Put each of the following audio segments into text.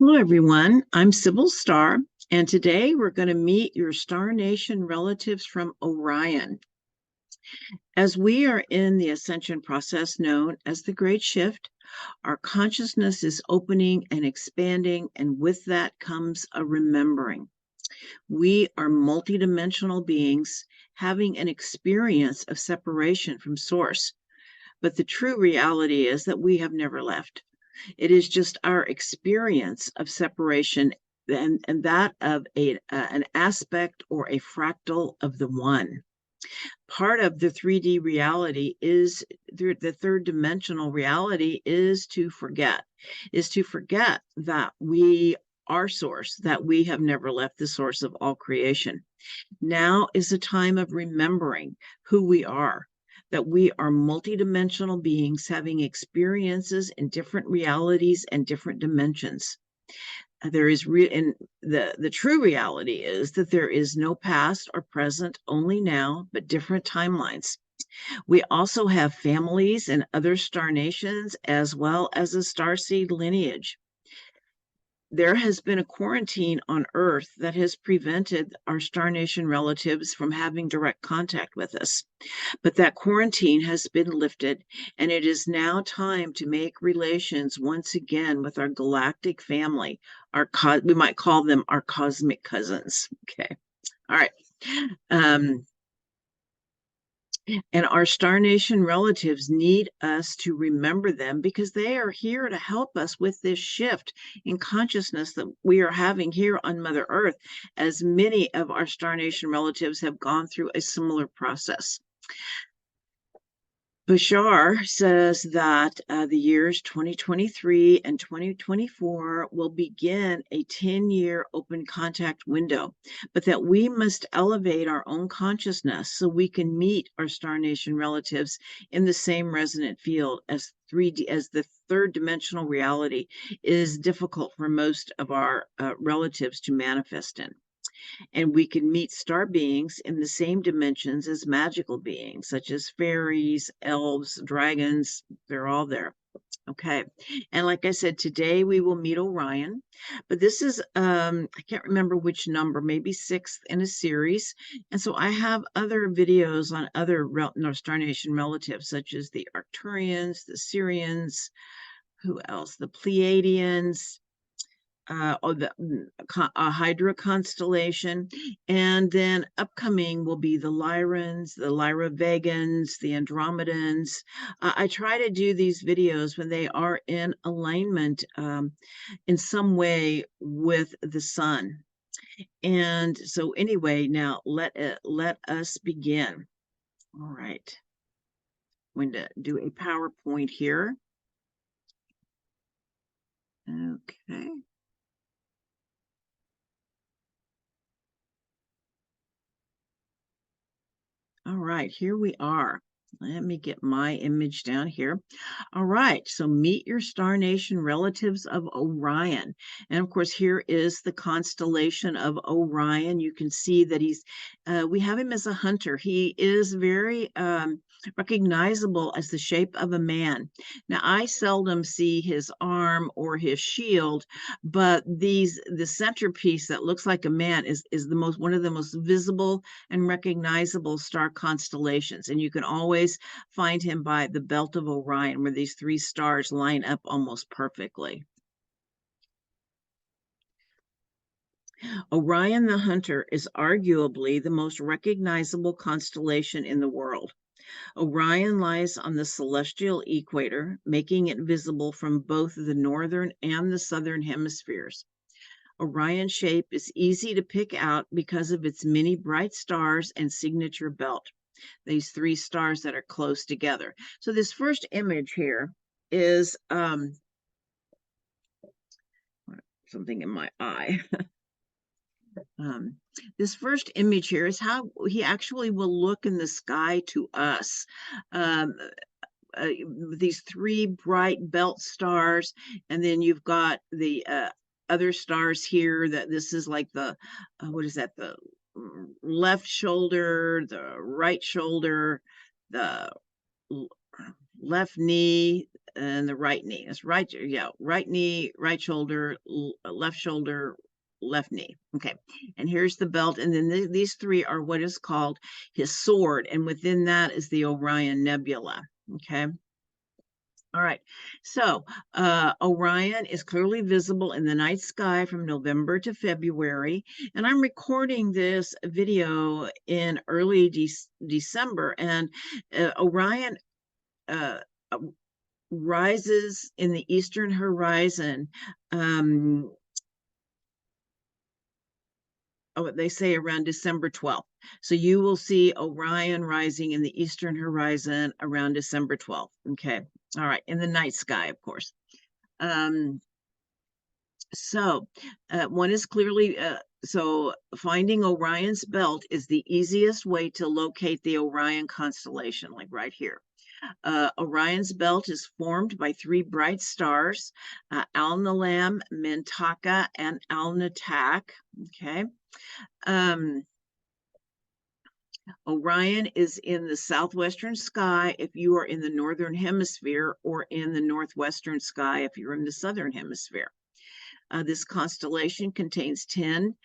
Hello, everyone. I'm Sibyl Star, and today we're going to meet your Star Nation relatives from Orion. As we are in the ascension process known as the Great Shift, our consciousness is opening and expanding, and with that comes a remembering. We are multidimensional beings having an experience of separation from Source, but the true reality is that we have never left. It is just our experience of separation and that of an aspect or a fractal of the one. Part of the 3D reality is the third dimensional reality is to forget that we are source, that we have never left the source of all creation. Now is a time of remembering who we are, that we are multidimensional beings having experiences in different realities and different dimensions. There is the true reality is that there is no past or present, only now, but different timelines. We also have families and other star nations, as well as a starseed lineage. There has been a quarantine on Earth that has prevented our Star Nation relatives from having direct contact with us. But that quarantine has been lifted, and it is now time to make relations once again with our galactic family. We might call them our cosmic cousins. Okay. All right. And our Star Nation relatives need us to remember them because they are here to help us with this shift in consciousness that we are having here on Mother Earth, as many of our Star Nation relatives have gone through a similar process. Bashar says that the years 2023 and 2024 will begin a 10-year open contact window, but that we must elevate our own consciousness so we can meet our Star Nation relatives in the same resonant field as the third dimensional reality is difficult for most of our relatives to manifest in. And we can meet star beings in the same dimensions as magical beings, such as fairies, elves, dragons. They're all there. Okay. And like I said, today we will meet Orion, but this is, I can't remember which number, maybe 6th in a series. And so I have other videos on other Star Nation relatives, such as the Arcturians, the Sirians, who else? The Pleiadians, the Hydra Constellation, and then upcoming will be the Lyrans, the Lyra-Vegans, the Andromedans. I try to do these videos when they are in alignment in some way with the sun. And so anyway, now let us begin. All right. I'm going to do a PowerPoint here. Okay. All right, here we are. Let me get my image down here. All right, so meet your Star Nation relatives of Orion. And of course, here is the constellation of Orion. You can see that we have him as a hunter. He is very recognizable as the shape of a man. Now, I seldom see his arm or his shield, but the centerpiece that looks like a man is one of the most visible and recognizable star constellations. And you can always find him by the Belt of Orion, where these 3 stars line up almost perfectly. Orion the Hunter is arguably the most recognizable constellation in the world. Orion lies on the celestial equator, making it visible from both the northern and the southern hemispheres. Orion's shape is easy to pick out because of its many bright stars and signature belt. These 3 stars that are close together. So this first image here is something in my eye. This first image here is how he actually will look in the sky to us. These 3 bright belt stars, and then you've got the other stars here. That this is like the what is that? The left shoulder, the right shoulder, the left knee and the right knee. It's right, yeah, right knee, right shoulder, left shoulder, left knee. Okay, and here's the belt, and then these three are what is called his sword, and within that is the Orion Nebula. Okay. All right, so Orion is clearly visible in the night sky from November to February, and I'm recording this video in early December, and Orion rises in the eastern horizon. They say around December 12th. So you will see Orion rising in the eastern horizon around December 12th. Okay. All right. In the night sky, of course. One is clearly, so finding Orion's belt is the easiest way to locate the Orion constellation, like right here. Orion's belt is formed by three bright stars, Alnilam, Mintaka, and Alnitak. Okay. Orion is in the southwestern sky if you are in the northern hemisphere, or in the northwestern sky if you're in the southern hemisphere. This constellation contains 10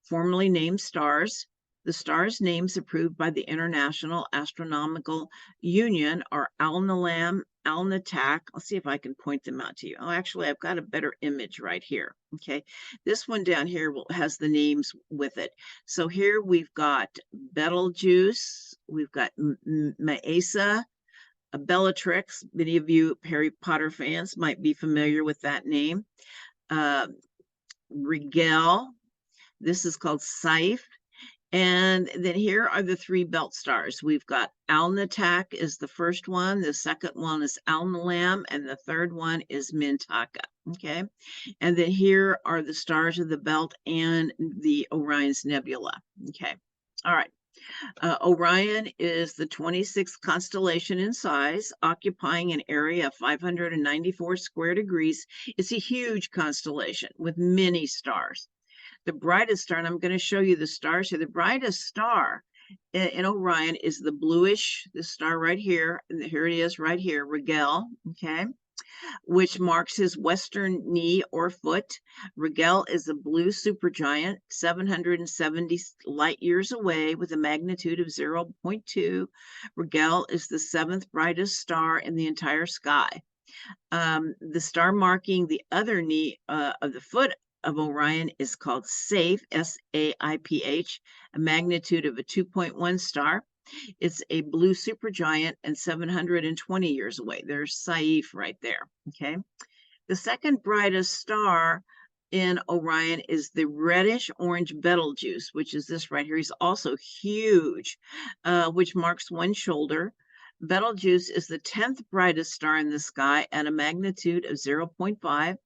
formally named stars. The stars' names approved by the International Astronomical Union are Alnilam, Alnitak. I'll see if I can point them out to you. Oh, actually, I've got a better image right here. Okay, this one down here has the names with it. So here we've got Betelgeuse, we've got Maesa, Bellatrix. Many of you Harry Potter fans might be familiar with that name. Rigel. This is called Saiph. And then here are the three belt stars. We've got Alnitak is the first one, the second one is Alnilam, and the third one is Mintaka. Okay, and then here are the stars of the belt and the Orion's Nebula. Okay, all right. Orion is the 26th constellation in size, occupying an area of 594 square degrees. It's a huge constellation with many stars. The brightest star, and I'm going to show you the stars here. The brightest star in Orion is the bluish, this star right here, and here it is right here, Rigel, okay, which marks his western knee or foot. Rigel is a blue supergiant, 770 light years away with a magnitude of 0.2. Rigel is the seventh brightest star in the entire sky. The star marking the other knee of the foot of Orion is called Saiph, S-A-I-P-H, a magnitude of a 2.1 star. It's a blue supergiant and 720 years away. There's Saiph right there, okay? The second brightest star in Orion is the reddish-orange Betelgeuse, which is this right here. He's also huge, which marks one shoulder. Betelgeuse is the 10th brightest star in the sky at a magnitude of 0.5.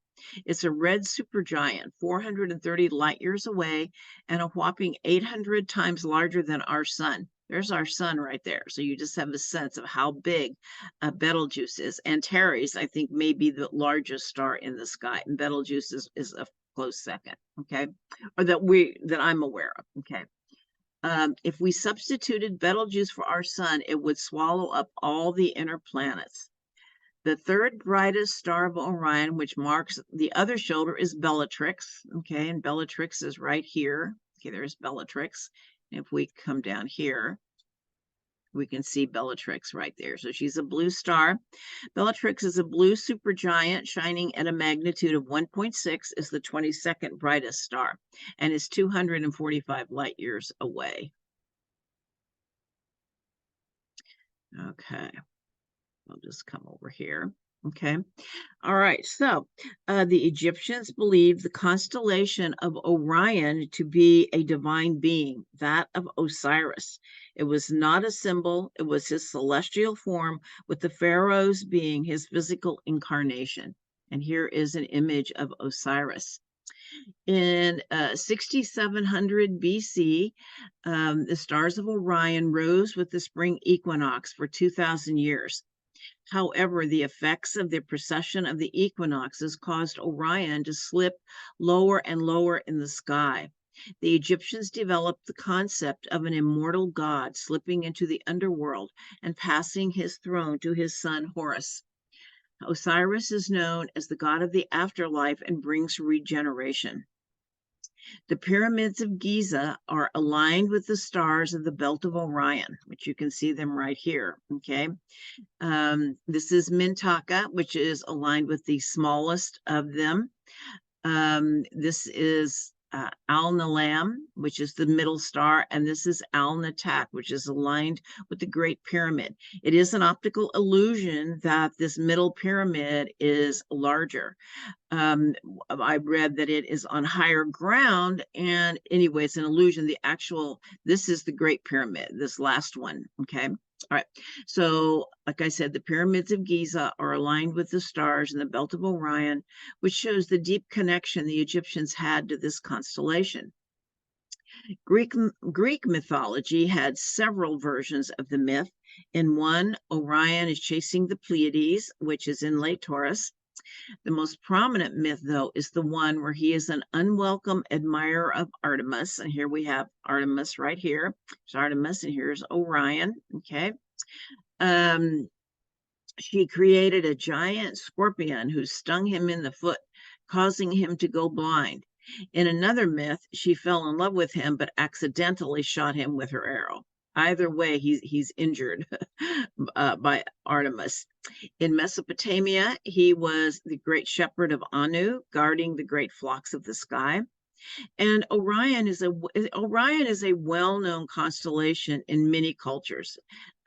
It's a red supergiant, 430 light years away, and a whopping 800 times larger than our sun. There's our sun right there. So you just have a sense of how big Betelgeuse is. Antares, I think, may be the largest star in the sky, and Betelgeuse is a close second, okay? Or that I'm aware of, okay? If we substituted Betelgeuse for our sun, it would swallow up all the inner planets. The third brightest star of Orion, which marks the other shoulder, is Bellatrix. Okay, and Bellatrix is right here. Okay, there's Bellatrix. If we come down here, we can see Bellatrix right there. So she's a blue star. Bellatrix is a blue supergiant shining at a magnitude of 1.6, is the 22nd brightest star, and is 245 light years away. Okay. I'll just come over here. Okay. All right. So the Egyptians believed the constellation of Orion to be a divine being, that of Osiris. It was not a symbol. It was his celestial form, with the pharaohs being his physical incarnation. And here is an image of Osiris. In 6700 BC, the stars of Orion rose with the spring equinox for 2,000 years. However, the effects of the precession of the equinoxes caused Orion to slip lower and lower in the sky. The Egyptians developed the concept of an immortal god slipping into the underworld and passing his throne to his son Horus. Osiris is known as the god of the afterlife and brings regeneration. The pyramids of Giza are aligned with the stars of the Belt of Orion, which you can see them right here, okay? This is Mintaka, which is aligned with the smallest of them. This is Al-Nilam, which is the middle star, and this is Al-Natak, which is aligned with the Great Pyramid. It is an optical illusion that this middle pyramid is larger. I read that it is on higher ground, and anyway, it's an illusion. This is the Great Pyramid, this last one, okay? All right, so like I said, the pyramids of Giza are aligned with the stars in the Belt of Orion, which shows the deep connection the Egyptians had to this constellation. Greek mythology had several versions of the myth. In one, Orion is chasing the Pleiades, which is in late Taurus. The most prominent myth, though, is the one where he is an unwelcome admirer of Artemis. And here we have Artemis right here. There's Artemis, and here's Orion, okay? She created a giant scorpion who stung him in the foot, causing him to go blind. In another myth, she fell in love with him, but accidentally shot him with her arrow. Either way, he's injured by Artemis. In Mesopotamia, he was the great shepherd of Anu, guarding the great flocks of the sky. And Orion is a well-known constellation in many cultures.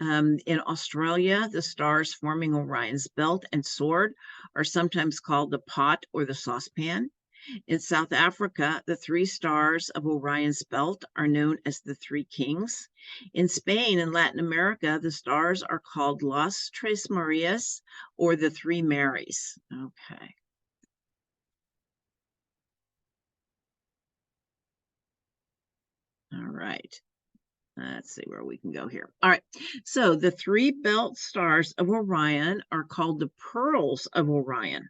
In Australia, the stars forming Orion's belt and sword are sometimes called the pot or the saucepan. In South Africa, the three stars of Orion's belt are known as the Three Kings. In Spain and Latin America, the stars are called Las Tres Marias, or the Three Marys. Okay. All right. Let's see where we can go here. All right. So the three belt stars of Orion are called the Pearls of Orion.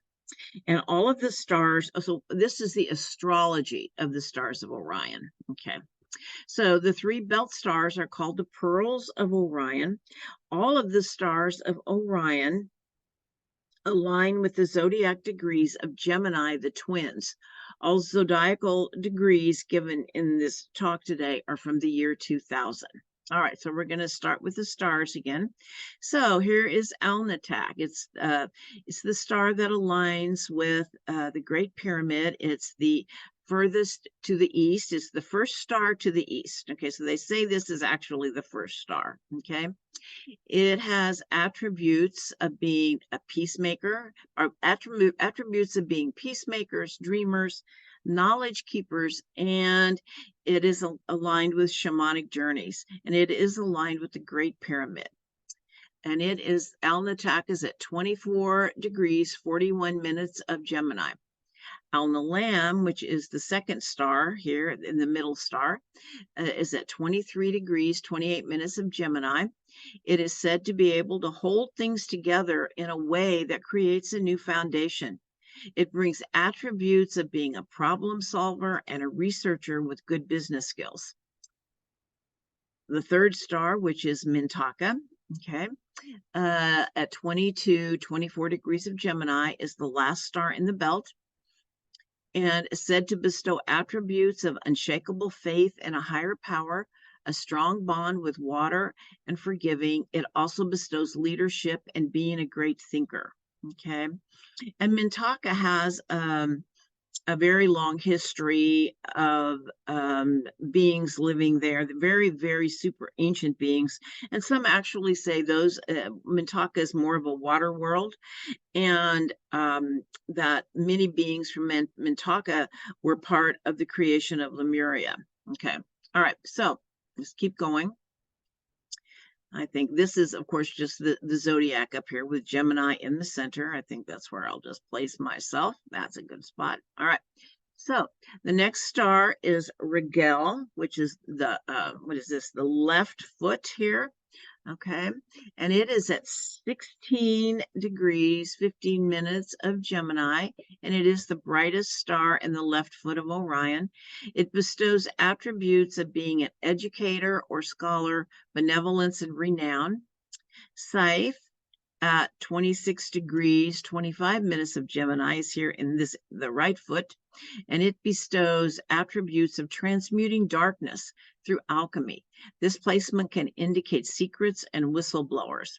And all of the stars, so this is the astrology of the stars of Orion. Okay. So the three belt stars are called the Pearls of Orion. All of the stars of Orion align with the zodiac degrees of Gemini, the twins. All zodiacal degrees given in this talk today are from the year 2000. All right, so we're going to start with the stars again. So here is Al-Natak. It's the star that aligns with the Great Pyramid. It's the furthest to the east. It's the first star to the east. Okay, so they say this is actually the first star. Okay, it has attributes of being a peacemaker, or attributes of being peacemakers, dreamers, knowledge keepers, and it is aligned with shamanic journeys, and it is aligned with the Great Pyramid. And it is, Al-Natak is at 24 degrees, 41 minutes of Gemini. Al-Nilam, which is the second star here in the middle star, is at 23 degrees, 28 minutes of Gemini. It is said to be able to hold things together in a way that creates a new foundation. It brings attributes of being a problem solver and a researcher with good business skills. The third star, which is Mintaka, okay, at 24 degrees of Gemini, is the last star in the belt, and is said to bestow attributes of unshakable faith in a higher power, a strong bond with water, and forgiving. It also bestows leadership and being a great thinker. Okay, and Mintaka has a very long history of beings living there, the very, very super ancient beings. And some actually say those, Mintaka is more of a water world, and that many beings from Mintaka were part of the creation of Lemuria. Okay, all right, so let's keep going. I think this is, of course, just the zodiac up here with Gemini in the center. I think that's where I'll just place myself. That's a good spot. All right. So the next star is Rigel, which is the, what is this? The left foot here Okay, and it is at 16 degrees 15 minutes of Gemini, and it is the brightest star in the left foot of Orion. It bestows attributes of being an educator or scholar, benevolence and renown. Saiph at 26 degrees 25 minutes of Gemini is here in the right foot, and it bestows attributes of transmuting darkness through alchemy. This placement can indicate secrets and whistleblowers.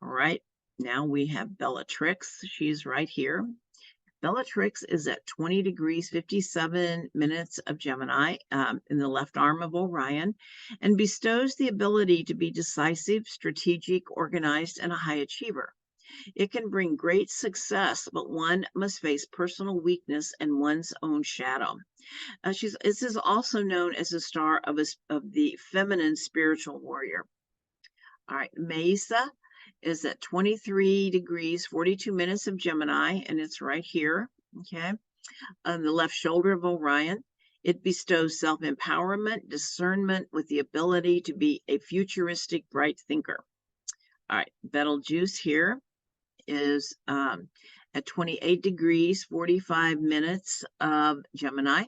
All right, now we have Bellatrix. She's right here. Bellatrix is at 20 degrees 57 minutes of Gemini in the left arm of Orion, and bestows the ability to be decisive, strategic, organized, and a high achiever. It can bring great success, but one must face personal weakness and one's own shadow. This is also known as a star of the feminine spiritual warrior. All right, Mesa is at 23 degrees 42 minutes of Gemini, and it's right here, okay, on the left shoulder of Orion. It bestows self-empowerment, discernment with the ability to be a futuristic, bright thinker. All right, Betelgeuse here is at 28 degrees 45 minutes of Gemini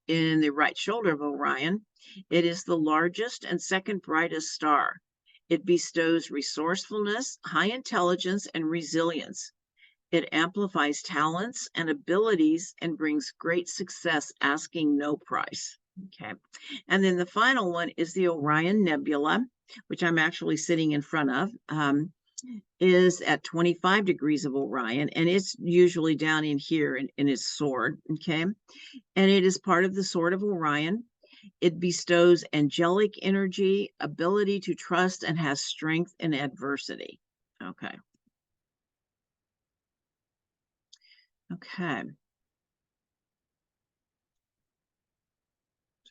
in the right shoulder of Orion. It is the largest and second brightest star. It bestows resourcefulness, high intelligence, and resilience. It amplifies talents and abilities and brings great success, asking no price. Okay. And then the final one is the Orion Nebula, which I'm actually sitting in front of. Is at 25 degrees of Orion, and it's usually down in here in its sword, okay? And it is part of the sword of Orion. It bestows angelic energy, ability to trust, and has strength in adversity. Okay. Okay.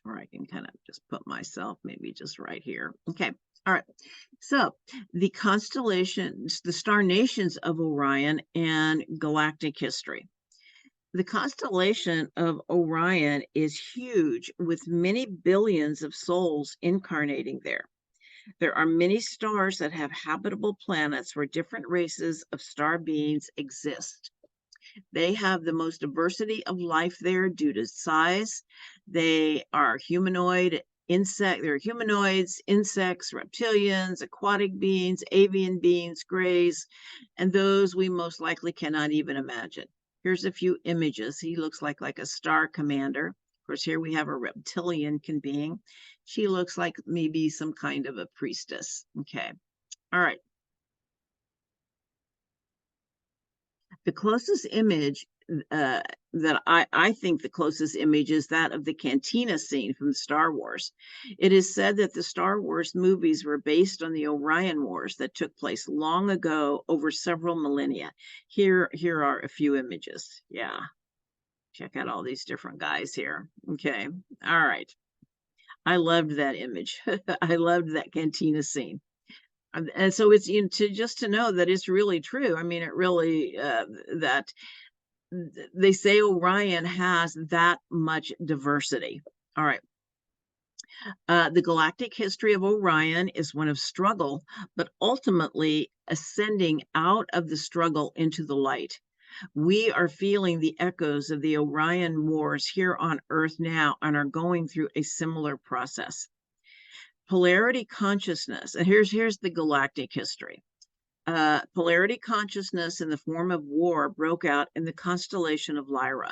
Or I can kind of just put myself maybe just right here. Okay. All right. So the constellations, the star nations of Orion and galactic history. The constellation of Orion is huge, with many billions of souls incarnating there. There are many stars that have habitable planets where different races of star beings exist. They have the most diversity of life there due to size. They are humanoids, insects, reptilians, aquatic beings, avian beings, grays, and those we most likely cannot even imagine. Here's a few images. He looks like a star commander. Of course, here we have a reptilian being. She looks like maybe some kind of a priestess. Okay. All right. The closest image that I think the closest image is that of the cantina scene from Star Wars. It is said that the Star Wars movies were based on the Orion Wars that took place long ago over several millennia. Here are a few images. Yeah. Check out all these different guys here. Okay. All right. I loved that image. I loved that cantina scene. And so it's to know that it's really true. I mean, it really that they say Orion has that much diversity. All right. The galactic history of Orion is one of struggle, but ultimately ascending out of the struggle into the light. We are feeling the echoes of the Orion Wars here on Earth now and are going through a similar process. Polarity consciousness, and here's the galactic history. Polarity consciousness in the form of war broke out in the constellation of Lyra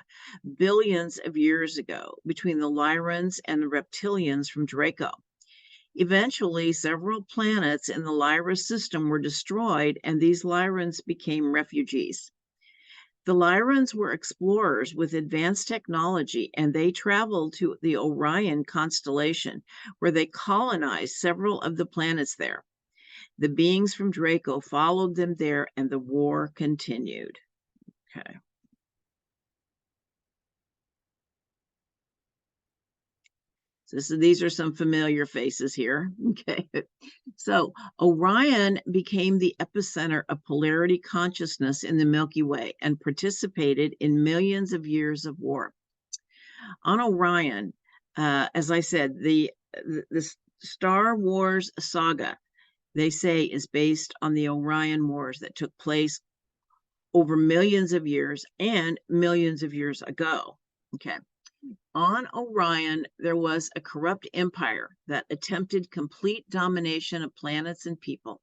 billions of years ago between the Lyrans and the reptilians from Draco. Eventually, several planets in the Lyra system were destroyed, and these Lyrans became refugees. The Lyrans were explorers with advanced technology, and they traveled to the Orion constellation, where they colonized several of the planets there. The beings from Draco followed them there, and the war continued. Okay. So these are some familiar faces here. Okay. So Orion became the epicenter of polarity consciousness in the Milky Way and participated in millions of years of war. On Orion, as I said, the Star Wars saga they say is based on the Orion Wars that took place over millions of years and millions of years ago. Okay. On Orion, there was a corrupt empire that attempted complete domination of planets and people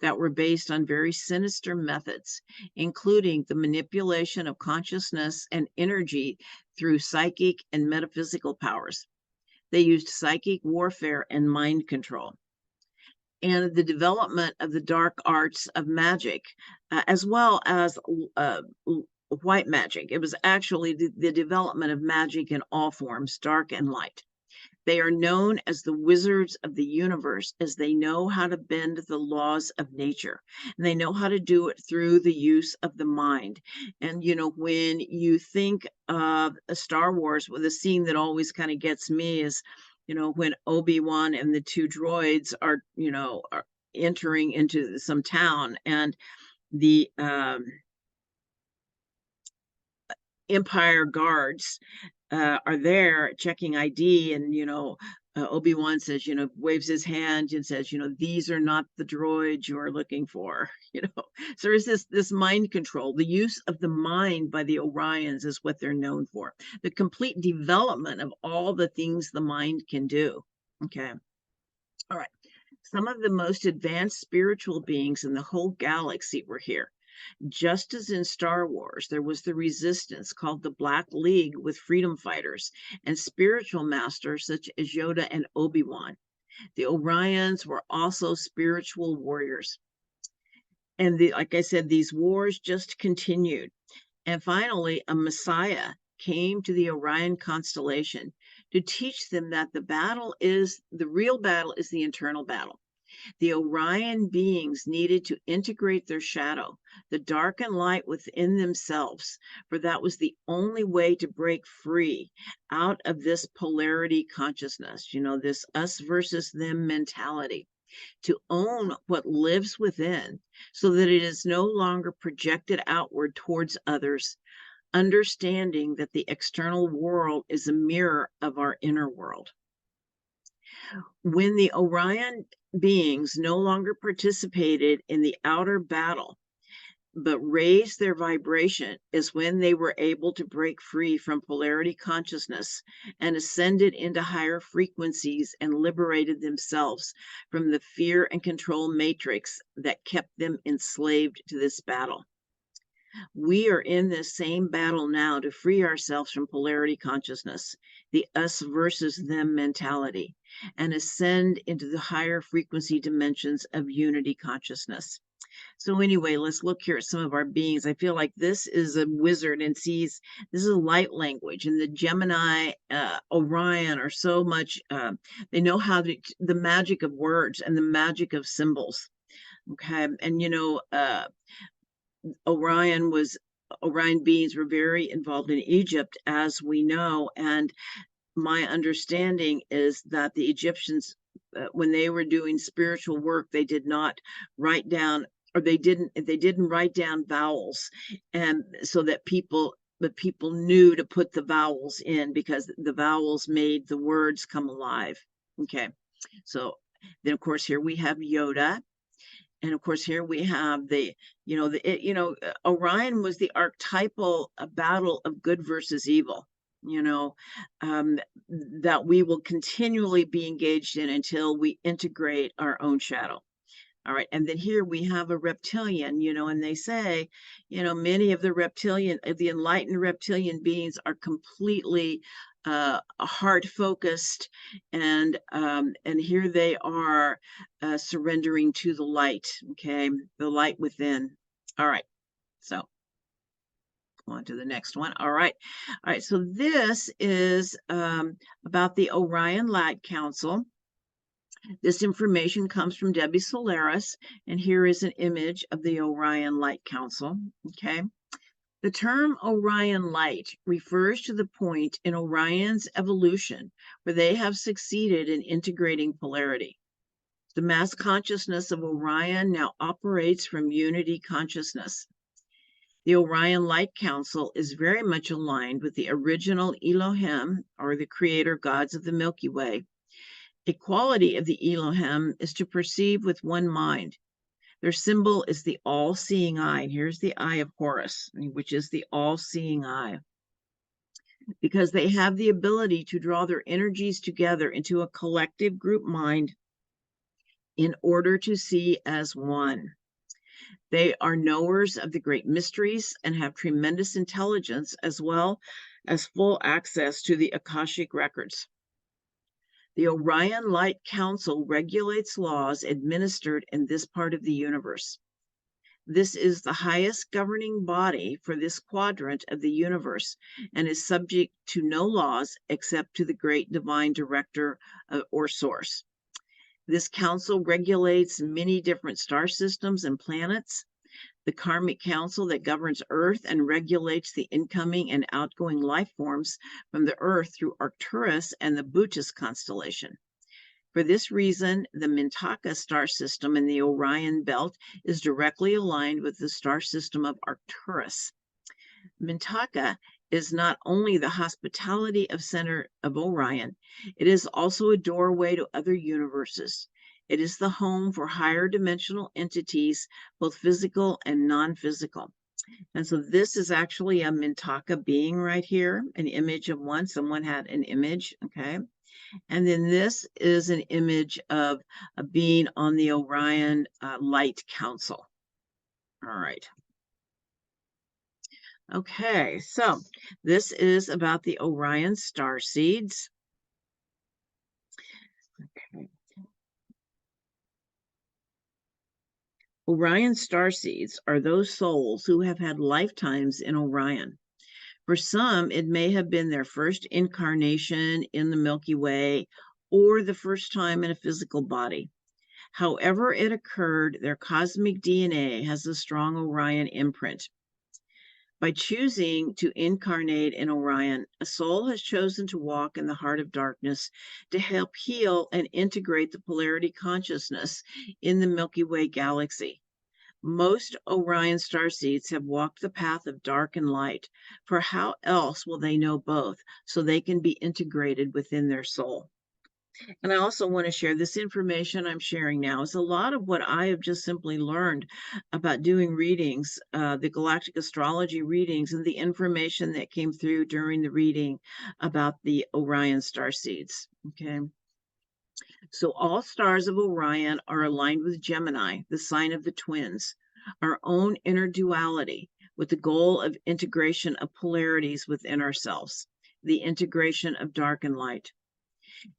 that were based on very sinister methods, including the manipulation of consciousness and energy through psychic and metaphysical powers. They used psychic warfare and mind control, and the development of the dark arts of magic, as well as white magic. It was actually the development of magic in all forms, dark and light. They are known as the wizards of the universe, as they know how to bend the laws of nature, and they know how to do it through the use of the mind. And when you think of a Star Wars, well, the scene that always kind of gets me is when Obi-Wan and the two droids are entering into some town, and the Empire guards are there checking ID, and Obi-Wan says, waves his hand and says, these are not the droids you are looking for. So there's this mind control. The use of the mind by the Orions is what they're known for. The complete development of all the things the mind can do. Okay. All right. Some of the most advanced spiritual beings in the whole galaxy were here. Just as in Star Wars, there was the resistance called the Black League with freedom fighters and spiritual masters such as Yoda and Obi-Wan. The Orions were also spiritual warriors. And like I said, these wars just continued. And finally, a Messiah came to the Orion Constellation to teach them that the real battle is the internal battle. The Orion beings needed to integrate their shadow, the dark and light within themselves, for that was the only way to break free out of this polarity consciousness, this us versus them mentality, to own what lives within so that it is no longer projected outward towards others, understanding that the external world is a mirror of our inner world. When the Orion beings no longer participated in the outer battle, but raised their vibration, is when they were able to break free from polarity consciousness and ascended into higher frequencies and liberated themselves from the fear and control matrix that kept them enslaved to this battle. We are in this same battle now to free ourselves from polarity consciousness, the us versus them mentality, and ascend into the higher frequency dimensions of unity consciousness. So anyway, let's look here at some of our beings. I feel like this is a wizard and sees this is light language, and the Gemini, Orion are so much, they know how the magic of words and the magic of symbols. Okay. And Orion beings were very involved in Egypt, as we know. And my understanding is that the Egyptians, when they were doing spiritual work, they did not write down, or they didn't write down vowels, and so that people knew to put the vowels in, because the vowels made the words come alive. Okay. So then, of course, here we have Yoda. And of course, here we have Orion was the archetypal battle of good versus evil, that we will continually be engaged in until we integrate our own shadow. All right. And then here we have a reptilian, and they say, many of the enlightened reptilian beings are completely heart focused, and here they are surrendering to the light. Okay, the light within. All right, so on to the next one. All right, so this is about the Orion Light Council. This information comes from Debbie Solaris, and here is an image of the Orion Light Council. Okay. The term Orion Light refers to the point in Orion's evolution where they have succeeded in integrating polarity. The mass consciousness of Orion now operates from unity consciousness. The Orion Light Council is very much aligned with the original Elohim, or the creator gods of the Milky Way, A quality of the Elohim is to perceive with one mind. Their symbol is the all-seeing eye. Here's the eye of Horus, which is the all-seeing eye, because they have the ability to draw their energies together into a collective group mind in order to see as one. They are knowers of the great mysteries and have tremendous intelligence, as well as full access to the Akashic records. The Orion Light Council regulates laws administered in this part of the universe. This is the highest governing body for this quadrant of the universe and is subject to no laws except to the great divine director or source. This council regulates many different star systems and planets. The karmic council that governs Earth and regulates the incoming and outgoing life forms from the Earth through Arcturus and the Bootes constellation. For this reason, the Mintaka star system in the Orion Belt is directly aligned with the star system of Arcturus. Mintaka is not only the hospitality of center of Orion, it is also a doorway to other universes. It is the home for higher dimensional entities, both physical and non-physical. And so this is actually a Mintaka being right here, an image of one. Someone had an image, okay? And then this is an image of a being on the Orion Light Council. All right. Okay, so this is about the Orion starseeds. Okay. Orion starseeds are those souls who have had lifetimes in Orion. For some, it may have been their first incarnation in the Milky Way or the first time in a physical body. However it occurred, their cosmic DNA has a strong Orion imprint. By choosing to incarnate in Orion, a soul has chosen to walk in the heart of darkness to help heal and integrate the polarity consciousness in the Milky Way galaxy. Most Orion starseeds have walked the path of dark and light, for how else will they know both so they can be integrated within their soul? And I also want to share this information I'm sharing now is a lot of what I have just simply learned about doing readings, the Galactic Astrology readings, and the information that came through during the reading about the Orion starseeds. Okay. So all stars of Orion are aligned with Gemini, the sign of the twins, our own inner duality, with the goal of integration of polarities within ourselves, the integration of dark and light.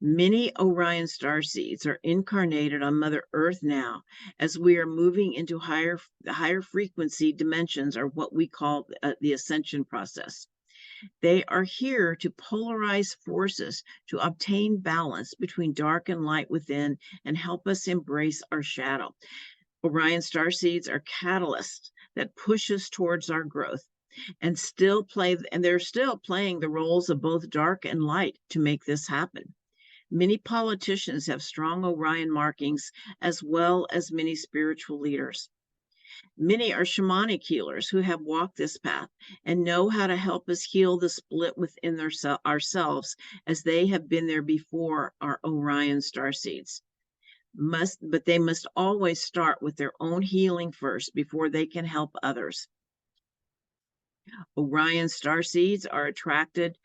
Many Orion starseeds are incarnated on Mother Earth now, as we are moving into higher frequency dimensions, or what we call the ascension process. They are here to polarize forces, to obtain balance between dark and light within, and help us embrace our shadow. Orion starseeds are catalysts that push us towards our growth, and they're still playing the roles of both dark and light to make this happen. Many politicians have strong Orion markings, as well as many spiritual leaders. Many are shamanic healers who have walked this path and know how to help us heal the split within ourselves, as they have been there before our Orion starseeds. But they must always start with their own healing first before they can help others. Orion starseeds are attracted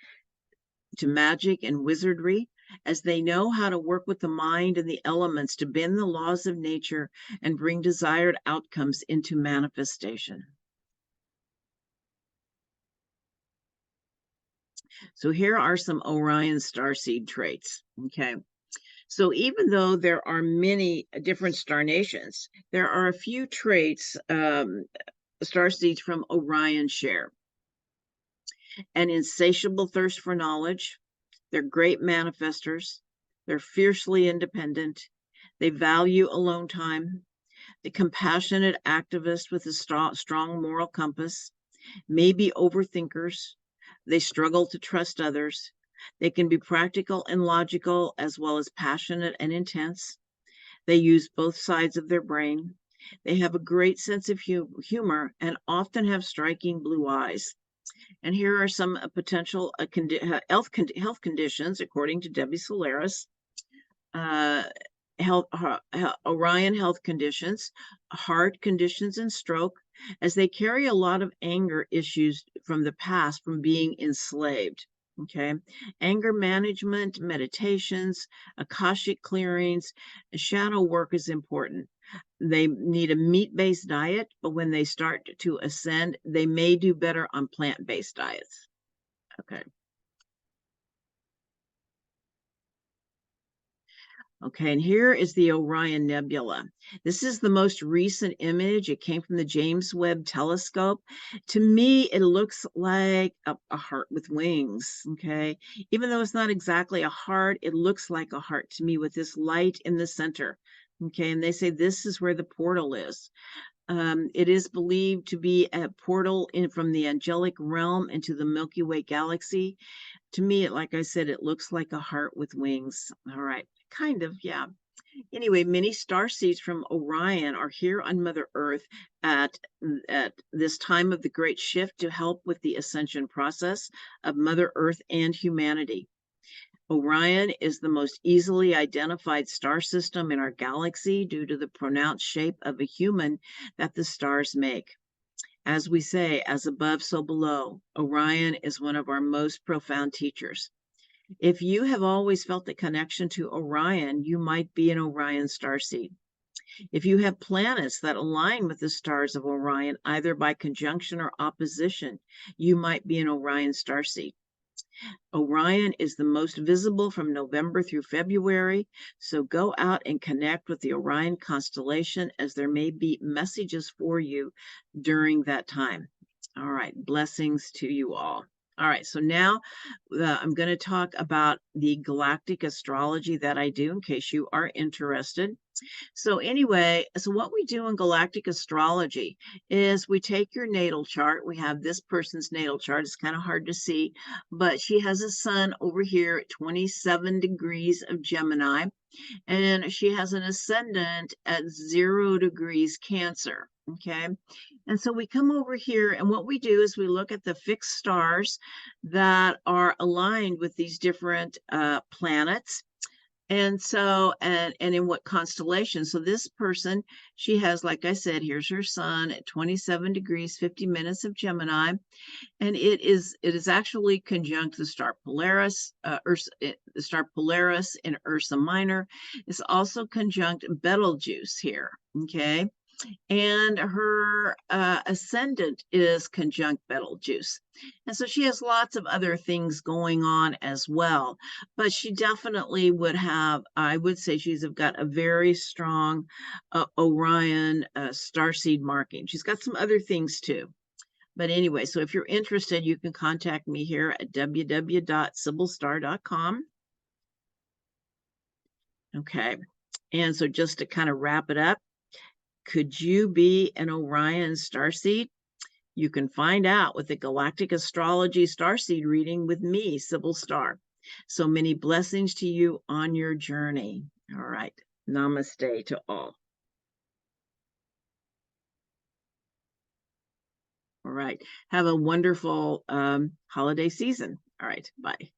to magic and wizardry, as they know how to work with the mind and the elements to bend the laws of nature and bring desired outcomes into manifestation. So here are some Orion starseed traits, okay? So even though there are many different star nations, there are a few traits starseeds from Orion share. An insatiable thirst for knowledge. They're great manifestors. They're fiercely independent. They value alone time. The compassionate activist with a strong moral compass. Maybe overthinkers. They struggle to trust others. They can be practical and logical, as well as passionate and intense. They use both sides of their brain. They have a great sense of humor and often have striking blue eyes. And here are some potential health conditions, according to Debbie Solaris. Orion health conditions, heart conditions, and stroke, as they carry a lot of anger issues from the past from being enslaved. Okay, anger management, meditations, akashic clearings, shadow work is important. They need a meat-based diet, but when they start to ascend, they may do better on plant-based diets. Okay. Okay, and here is the Orion Nebula. This is the most recent image. It came from the James Webb Telescope. To me, it looks like a heart with wings, okay? Even though it's not exactly a heart, it looks like a heart to me with this light in the center, okay? And they say this is where the portal is. It is believed to be a portal from the angelic realm into the Milky Way galaxy. To me, like I said, it looks like a heart with wings. All right, kind of, yeah. Anyway, many star seeds from Orion are here on Mother Earth at, at this time of the great shift to help with the ascension process of Mother Earth and humanity. Orion is the most easily identified star system in our galaxy due to the pronounced shape of a human that the stars make. As we say, as above, so below, Orion is one of our most profound teachers. If you have always felt a connection to Orion, you might be an Orion starseed. If you have planets that align with the stars of Orion, either by conjunction or opposition, you might be an Orion starseed. Orion is the most visible from November through February, so go out and connect with the Orion constellation, as there may be messages for you during that time. All right, blessings to you all. All right, so now I'm going to talk about the galactic astrology that I do in case you are interested. So anyway, so what we do in galactic astrology is we take your natal chart. We have this person's natal chart. It's kind of hard to see, but she has a sun over here at 27 degrees of Gemini, and she has an ascendant at 0 degrees Cancer. Okay. And so we come over here, and what we do is we look at the fixed stars that are aligned with these different planets. And so, and in what constellation. So this person, she has, like I said, here's her sun at 27 degrees, 50 minutes of Gemini. And it is actually conjunct the star Polaris, the star Polaris in Ursa Minor. It's also conjunct Betelgeuse here, okay? And her ascendant is conjunct Betelgeuse. And so she has lots of other things going on as well. But she definitely would have, I would say she's got a very strong Orion starseed marking. She's got some other things too. But anyway, so if you're interested, you can contact me here at www.sibylstar.com. Okay. And so just to kind of wrap it up, could you be an Orion starseed? You can find out with the Galactic Astrology Starseed reading with me, Sibyl Star. So many blessings to you on your journey. All right. Namaste to all. All right. Have a wonderful holiday season. All right. Bye.